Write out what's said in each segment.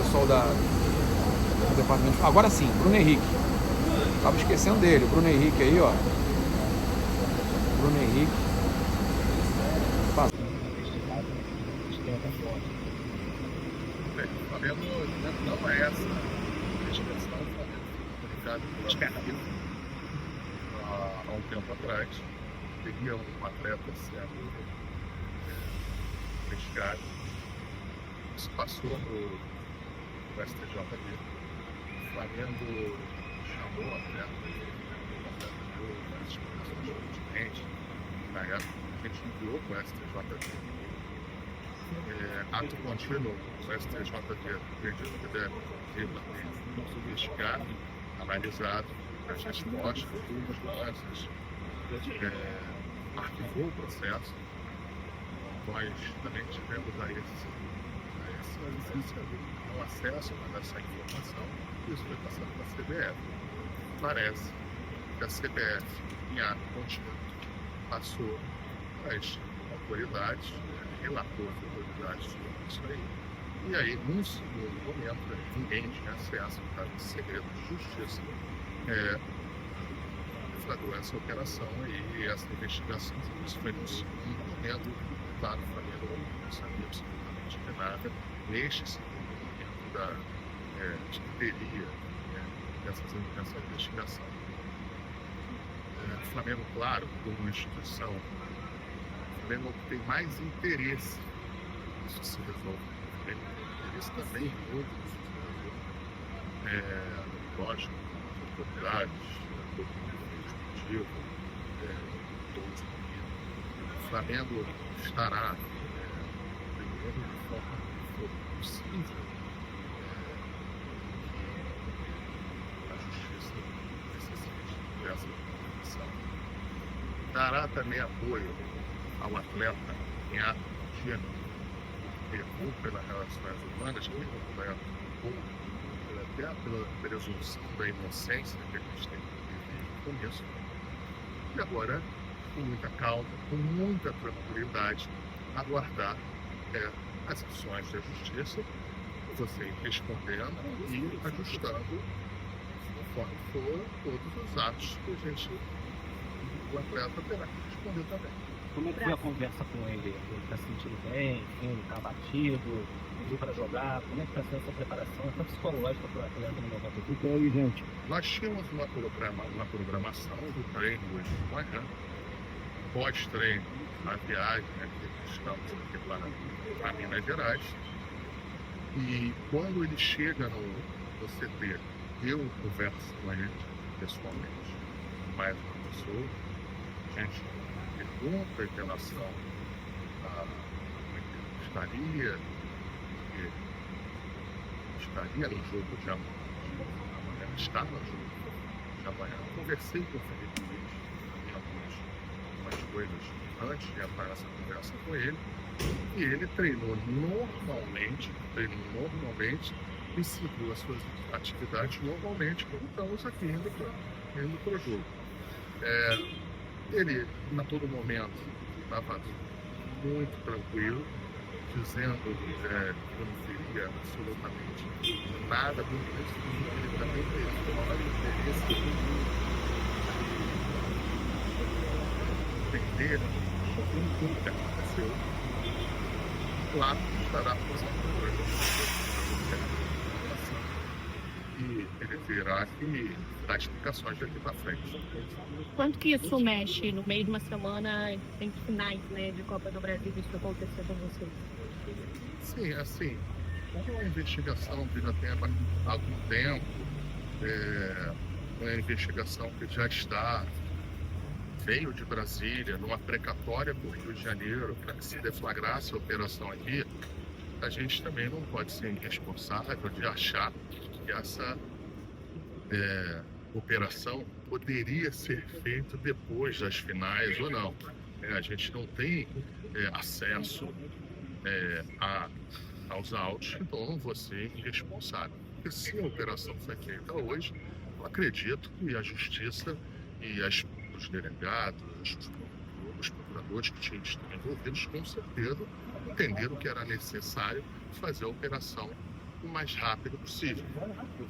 pessoal do departamento. Agora sim, Bruno Henrique. Tava esquecendo dele, Bruno Henrique aí, ó. Bruno Henrique. Passa. O Flamengo não é essa investigação. O Flamengo foi comunicado pela Justiça há um tempo atrás. Teria um atleta sendo investigado. Isso passou no STJD. O Flamengo chamou a atleta deu as explicações pertinentes. Na época, a gente enviou para o STJD. Ato contínuo, o STJD acredito que deve investigar, analisado as respostas, as nuances, arquivou o processo. Nós também tivemos a o acesso a essa informação, e isso foi passado para a CBF. Parece que a CBF, em ato contínuo, passou às autoridades, relatou às autoridades sobre isso aí. E aí, num segundo momento, ninguém tinha acesso, por causa de segredo de justiça, flagrou essa operação aí, e essa investigação. Isso foi num segundo momento, claro, o Flamengo não sabia absolutamente de nada. Neste segundo momento de que teria essa investigação. O Flamengo, claro, como instituição, o Flamengo tem mais interesse que isso se resolva. O Flamengo tem interesse também em outros jogadores. Lógico, as autoridades, todo mundo esportivo, todos unidos. O Flamengo estará brigando de forma que for possível que a justiça necessite dessa informação. Dará também apoio ao atleta em ato contínuo, ou pelas relações humanas, que o atleta, ou até pela presunção da inocência que a gente tem que viver com isso. E agora, com muita calma, com muita tranquilidade, aguardar as ações da justiça, você respondendo e ajustando, conforme for, todos os atos que o atleta terá que responder também. Como é que foi a conversa com ele? Ele está se sentindo bem? Ele está abatido? Pediu para jogar? Como é que está sendo essa preparação, essa psicológica para o atleta no momento? Fica aí, gente. Nós tínhamos uma programação do treino hoje de manhã, pós-treino, a viagem, que estamos aqui para Minas Gerais. E quando ele chega no CT, eu converso com ele pessoalmente, mais uma pessoa, a gente pergunta em relação a como ele estaria no jogo de amanhã, está no jogo de amanhã. Conversei com o Felipe Luiz em algumas coisas antes de entrar nessa conversa com ele, e ele treinou normalmente e seguiu as suas atividades normalmente, como estamos aqui indo para o jogo. Ele, a todo momento, estava muito tranquilo, dizendo que não teria absolutamente nada do que ele também teve o maior interesse em entender tudo que aconteceu. Claro que estará passando por e ele virá e dar explicações daqui para frente. Quanto que isso mexe no meio de uma semana em finais, de Copa do Brasil, isso acontecer com vocês? Sim, assim, como uma investigação que já tem há algum tempo, uma investigação que já veio de Brasília, numa precatória para o Rio de Janeiro, para que se deflagrasse a operação aqui, a gente também não pode ser irresponsável de achar que essa operação poderia ser feita depois das finais ou não. A gente não tem acesso aos autos, então eu não vou ser irresponsável. Porque se a operação foi feita hoje, eu acredito que a justiça e os delegados, os procuradores que estão envolvidos, com certeza entenderam que era necessário fazer a operação o mais rápido possível.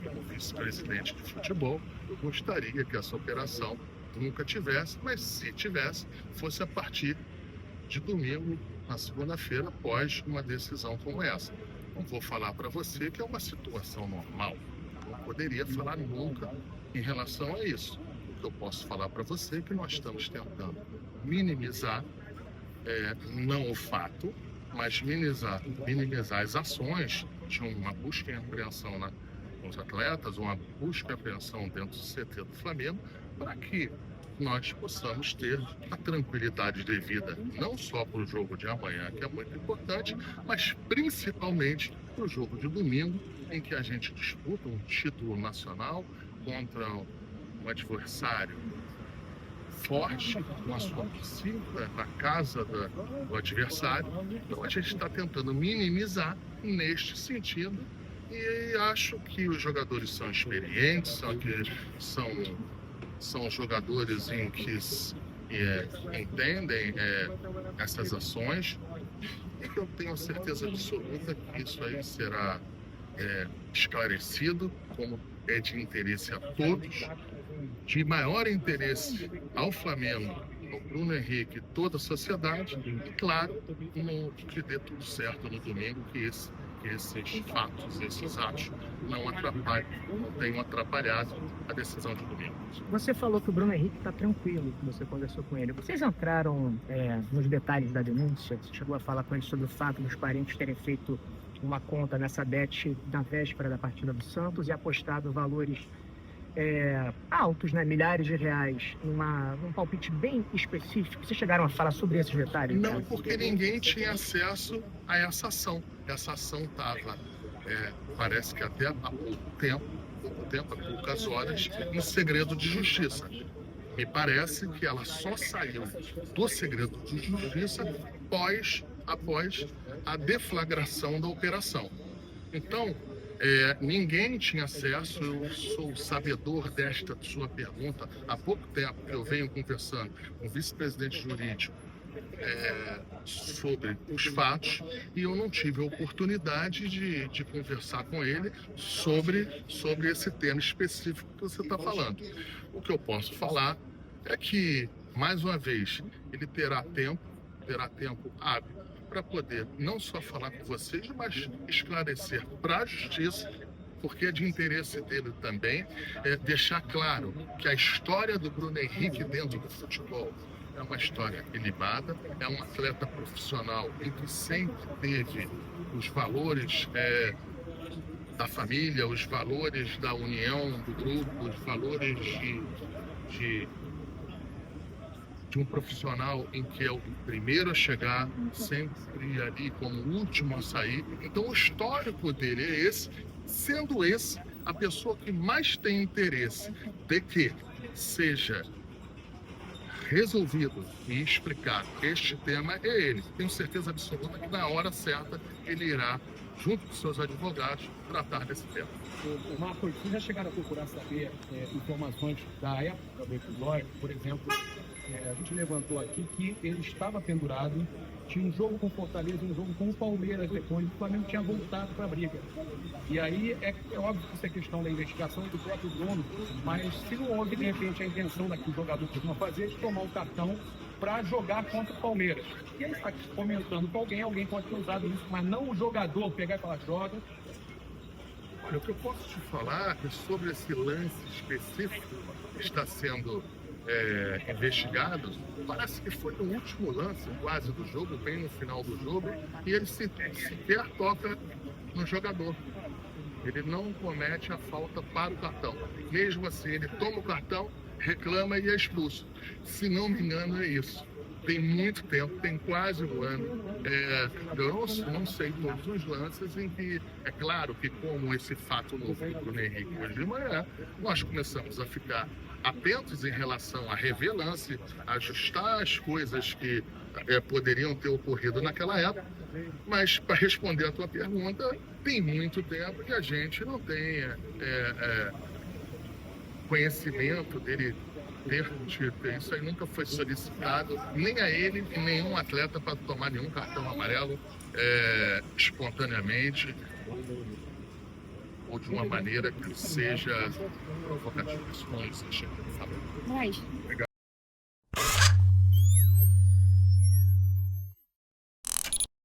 Como vice-presidente de futebol, eu gostaria que essa operação nunca tivesse, mas se tivesse, fosse a partir de domingo, na segunda-feira, após uma decisão como essa. Não vou falar para você que é uma situação normal. Não poderia falar nunca em relação a isso. O que eu posso falar para você é que nós estamos tentando minimizar, não o fato, mas minimizar as ações de uma busca e apreensão nos atletas, uma busca e apreensão dentro do CT do Flamengo, para que nós possamos ter a tranquilidade devida, não só para o jogo de amanhã, que é muito importante, mas principalmente para o jogo de domingo, em que a gente disputa um título nacional contra um adversário forte, com a sua torcida na casa do adversário. Então a gente está tentando minimizar neste sentido e acho que os jogadores são experientes, são jogadores em que entendem essas ações, e eu tenho certeza absoluta que isso aí será esclarecido, como é de interesse a todos, de maior interesse ao Flamengo, ao Bruno Henrique e toda a sociedade, e claro, que dê tudo certo no domingo, que esses fatos, esses atos não tenham atrapalhado a decisão de domingo. Você falou que o Bruno Henrique está tranquilo, que você conversou com ele. Vocês entraram nos detalhes da denúncia? Você chegou a falar com ele sobre o fato dos parentes terem feito uma conta nessa bet na véspera da partida do Santos e apostado valores altos, né, milhares de reais, num palpite bem específico? Vocês chegaram a falar sobre esses detalhes? Não, porque ninguém tinha acesso a essa ação. Essa ação estava, parece que até há pouco tempo, há poucas horas, em segredo de justiça. Me parece que ela só saiu do segredo de justiça após a deflagração da operação. Então, ninguém tinha acesso. Eu sou sabedor desta sua pergunta há pouco tempo, que eu venho conversando com o vice-presidente jurídico sobre os fatos, e eu não tive a oportunidade de conversar com ele sobre esse tema específico que você está falando. O que eu posso falar é que, mais uma vez, ele terá tempo hábil para poder não só falar com vocês, mas esclarecer para a justiça, porque é de interesse dele também, deixar claro que a história do Bruno Henrique dentro do futebol é uma história ilibada, é um atleta profissional em que sempre teve os valores da família, os valores da união do grupo, os valores de um profissional em que é o primeiro a chegar, sempre ali como o último a sair. Então o histórico dele é esse, sendo esse a pessoa que mais tem interesse de que seja resolvido e explicado este tema é ele. Tenho certeza absoluta que na hora certa ele irá, junto com seus advogados, tratar desse tema. Marcos, vocês já chegaram a procurar saber informações da época do episódio? Por exemplo, a gente levantou aqui que ele estava pendurado, tinha um jogo com o Fortaleza e um jogo com o Palmeiras depois, o Flamengo tinha voltado para a briga. E aí é óbvio que isso é questão da investigação do próprio dono, mas se não houve, de repente, a intenção daquele jogador que costuma fazer de tomar um cartão para jogar contra o Palmeiras. E ele está comentando com alguém pode ter usado isso, mas não o jogador pegar e falar, joga. Olha, o que eu posso te falar é sobre esse lance específico que está sendo investigado. Parece que foi no último lance quase do jogo, bem no final do jogo, e ele sequer toca no jogador. Ele não comete a falta para o cartão. Mesmo assim, ele toma o cartão, reclama e é expulso. Se não me engano, é isso. Tem muito tempo, tem quase um ano. Eu não sei todos os lances em que, é claro que como esse fato novo do Bruno Henrique hoje de manhã, nós começamos a ficar atentos em relação a rever lance, ajustar as coisas que poderiam ter ocorrido naquela época. Mas, para responder a tua pergunta, tem muito tempo que a gente não tem conhecimento dele ter isso aí. Nunca foi solicitado nem a ele e nenhum atleta para tomar nenhum cartão amarelo espontaneamente. ou de uma maneira que seja provocativa. Isso não existe. Mas